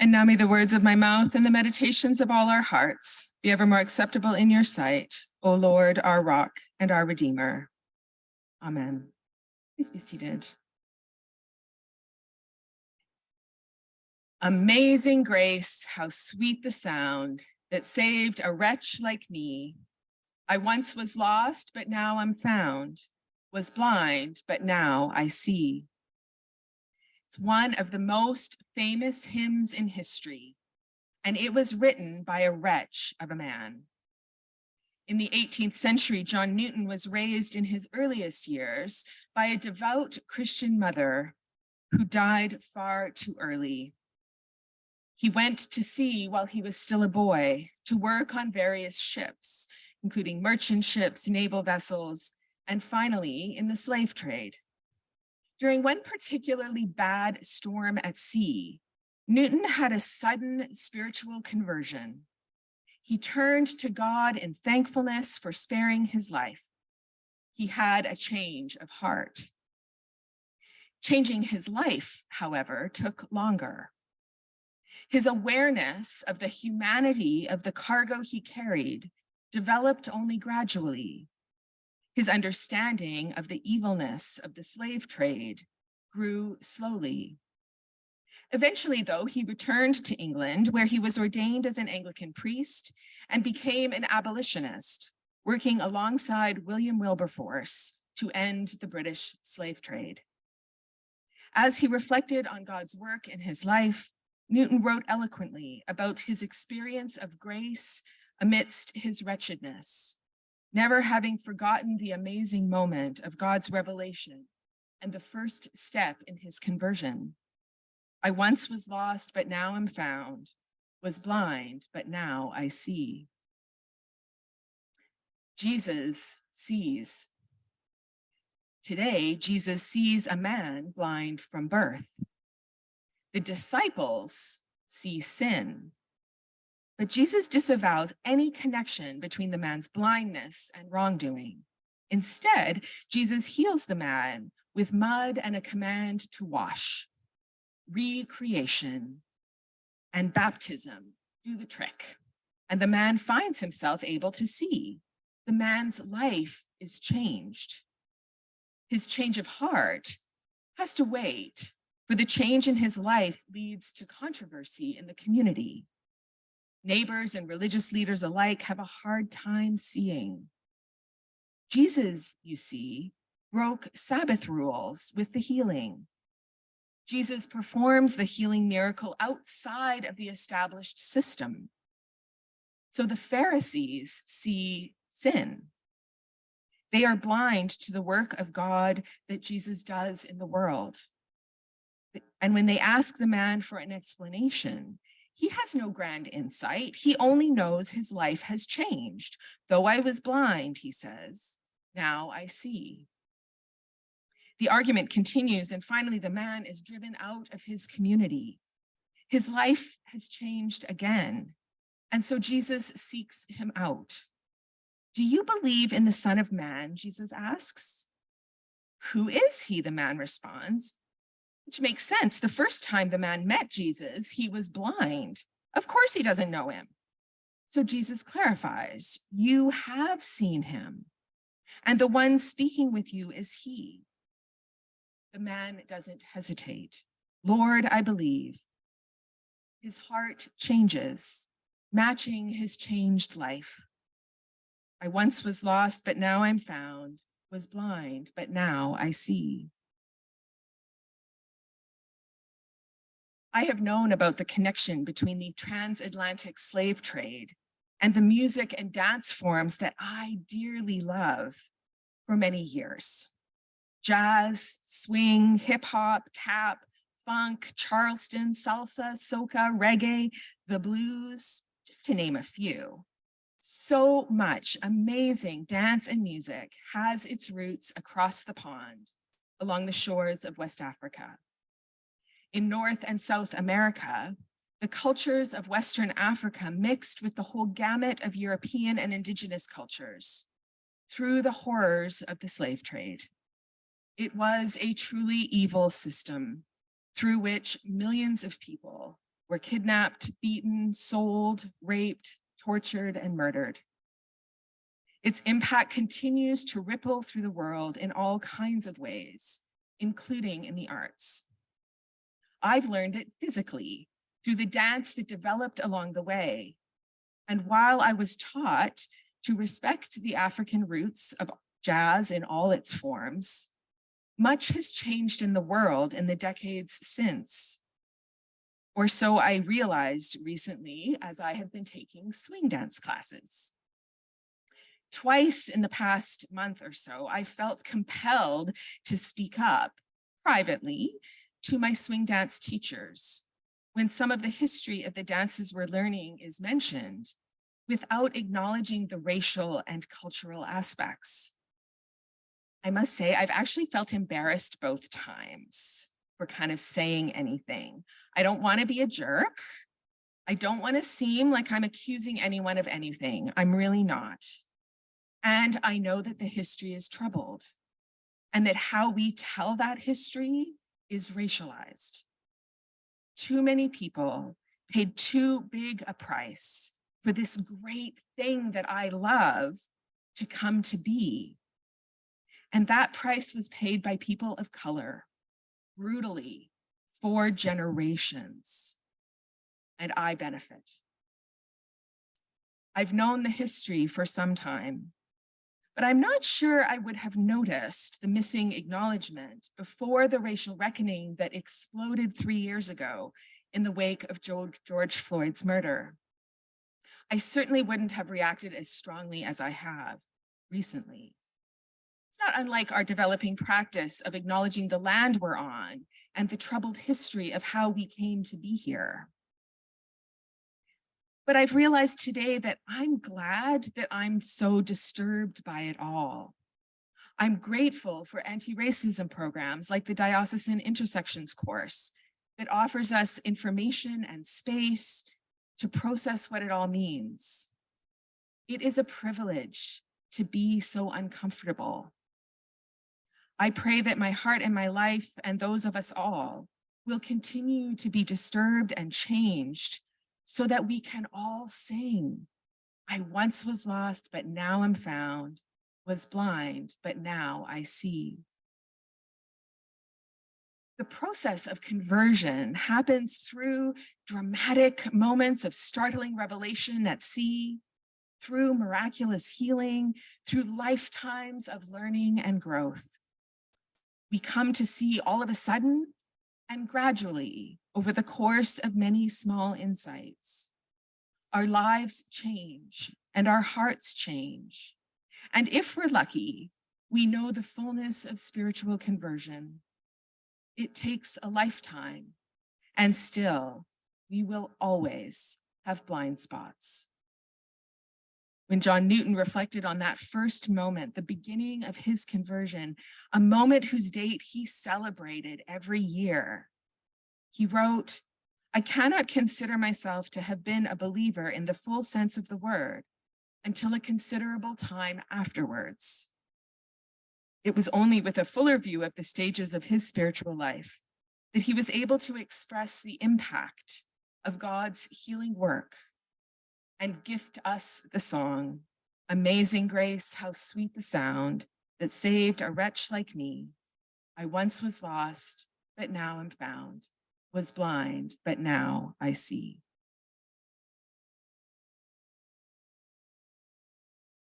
And now may the words of my mouth and the meditations of all our hearts be ever more acceptable in your sight, O Lord, our rock and our Redeemer. Amen. Please be seated. Amazing grace, how sweet the sound that saved a wretch like me. I once was lost, but now I'm found, was blind, but now I see. It's one of the most famous hymns in history, and it was written by a wretch of a man. In the 18th century, John Newton was raised in his earliest years by a devout Christian mother who died far too early. He went to sea while he was still a boy to work on various ships, including merchant ships, naval vessels, and finally in the slave trade. During one particularly bad storm at sea, Newton had a sudden spiritual conversion. He turned to God in thankfulness for sparing his life. He had a change of heart. Changing his life, however, took longer. His awareness of the humanity of the cargo he carried developed only gradually. His understanding of the evilness of the slave trade grew slowly. Eventually, though, he returned to England, where he was ordained as an Anglican priest and became an abolitionist, working alongside William Wilberforce to end the British slave trade. As he reflected on God's work in his life, Newton wrote eloquently about his experience of grace amidst his wretchedness, never having forgotten the amazing moment of God's revelation and the first step in his conversion. I once was lost, but now am found, was blind, but now I see. Jesus sees. Today, Jesus sees a man blind from birth. The disciples see sin, but Jesus disavows any connection between the man's blindness and wrongdoing. Instead, Jesus heals the man with mud and a command to wash. Recreation and baptism do the trick, and the man finds himself able to see. The man's life is changed. His change of heart has to wait, for the change in his life leads to controversy in the community. Neighbors and religious leaders alike have a hard time seeing. Jesus, you see, broke Sabbath rules with the healing. Jesus performs the healing miracle outside of the established system. So the Pharisees see sin. They are blind to the work of God that Jesus does in the world. And when they ask the man for an explanation, he has no grand insight. He only knows his life has changed. Though I was blind, he says, now I see. The argument continues, and finally the man is driven out of his community. His life has changed again, and so Jesus seeks him out. Do you believe in the Son of Man? Jesus asks. Who is he? The man responds, which makes sense. The first time the man met Jesus, he was blind. Of course he doesn't know him. So Jesus clarifies, you have seen him, and the one speaking with you is he. The man doesn't hesitate. Lord, I believe. His heart changes, matching his changed life. I once was lost, but now I'm found, was blind, but now I see. I have known about the connection between the transatlantic slave trade and the music and dance forms that I dearly love for many years. Jazz, swing, hip hop, tap, funk, Charleston, salsa, soca, reggae, the blues, just to name a few. So much amazing dance and music has its roots across the pond, along the shores of West Africa. In North and South America, the cultures of Western Africa mixed with the whole gamut of European and indigenous cultures through the horrors of the slave trade. It was a truly evil system through which millions of people were kidnapped, beaten, sold, raped, tortured, and murdered. Its impact continues to ripple through the world in all kinds of ways, including in the arts. I've learned it physically through the dance that developed along the way. And while I was taught to respect the African roots of jazz in all its forms, much has changed in the world in the decades since. Or so I realized recently as I have been taking swing dance classes. Twice in the past month or so, I felt compelled to speak up privately to my swing dance teachers when some of the history of the dances we're learning is mentioned without acknowledging the racial and cultural aspects. I must say, I've actually felt embarrassed both times for kind of saying anything. I don't want to be a jerk. I don't want to seem like I'm accusing anyone of anything. I'm really not. And I know that the history is troubled and that how we tell that history is racialized. Too many people paid too big a price for this great thing that I love to come to be. And that price was paid by people of color, brutally, for generations. And I benefit. I've known the history for some time, but I'm not sure I would have noticed the missing acknowledgement before the racial reckoning that exploded 3 years ago in the wake of George Floyd's murder. I certainly wouldn't have reacted as strongly as I have recently. It's not unlike our developing practice of acknowledging the land we're on and the troubled history of how we came to be here. But I've realized today that I'm glad that I'm so disturbed by it all. I'm grateful for anti-racism programs like the Diocesan Intersections course that offers us information and space to process what it all means. It is a privilege to be so uncomfortable. I pray that my heart and my life and those of us all will continue to be disturbed and changed so that we can all sing. I once was lost, but now I'm found, was blind, but now I see. The process of conversion happens through dramatic moments of startling revelation at sea, through miraculous healing, through lifetimes of learning and growth. We come to see all of a sudden and gradually over the course of many small insights. Our lives change and our hearts change. And if we're lucky, we know the fullness of spiritual conversion. It takes a lifetime, and still, we will always have blind spots. When John Newton reflected on that first moment, the beginning of his conversion, a moment whose date he celebrated every year, he wrote, "I cannot consider myself to have been a believer in the full sense of the word until a considerable time afterwards." It was only with a fuller view of the stages of his spiritual life that he was able to express the impact of God's healing work and gift us the song, "Amazing Grace, how sweet the sound that saved a wretch like me. I once was lost, but now am found, was blind, but now I see."